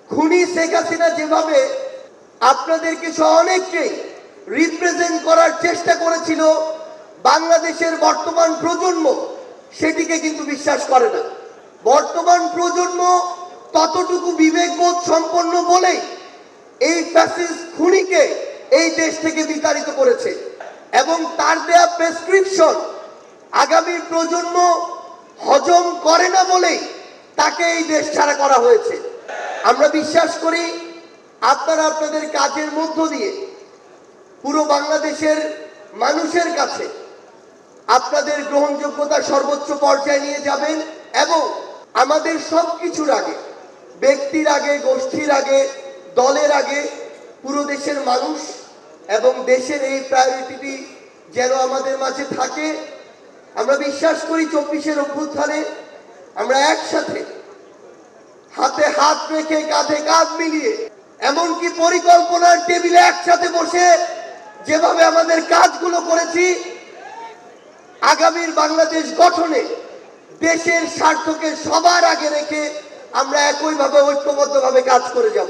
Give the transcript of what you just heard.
খুনি শেখ হাসিনা যেভাবে আপনাদেরকে সহ অনেককে রিপ্রেজেন্ট করার চেষ্টা করেছিল, বাংলাদেশের বর্তমান প্রজন্ম সেটিকে কিন্তু বিশ্বাস করে না। বর্তমান প্রজন্ম ততটুকু বিবেকবোধ সম্পন্ন বলেই এই ফ্যাসিস্ট খুনিকে এই দেশ থেকে বিতাড়িত করেছে এবং তার দেয়া প্রেসক্রিপশন আগামী প্রজন্ম হজম করে না বলেই তাকে এই দেশ ছাড়া করা হয়েছে। আমরা বিশ্বাস করি আপনারা আপনাদের কাজের মধ্য দিয়ে পুরো বাংলাদেশের মানুষের কাছে আপনাদের গ্রহণযোগ্যতা সর্বোচ্চ পর্যায়ে নিয়ে যাবেন এবং আমাদের সবকিছুর আগে, ব্যক্তির আগে, গোষ্ঠীর আগে, দলের আগে পুরো দেশের মানুষ এবং দেশের এই প্রায়োরিটি যেন আমাদের মাঝে থাকে। আমরা বিশ্বাস করি 24-এর অভ্যুত্থানে আমরা একসাথে হাতে হাত রেখে কাঁধে কাঁধ মিলিয়ে এমনকি পরিকল্পনার টেবিলে একসাথে বসে যেভাবে আমাদের কাজগুলো করেছি, আগামীর বাংলাদেশ গঠনে দেশের স্বার্থকে সবার আগে রেখে আমরা একইভাবে ঐক্যবদ্ধভাবে কাজ করে যাব।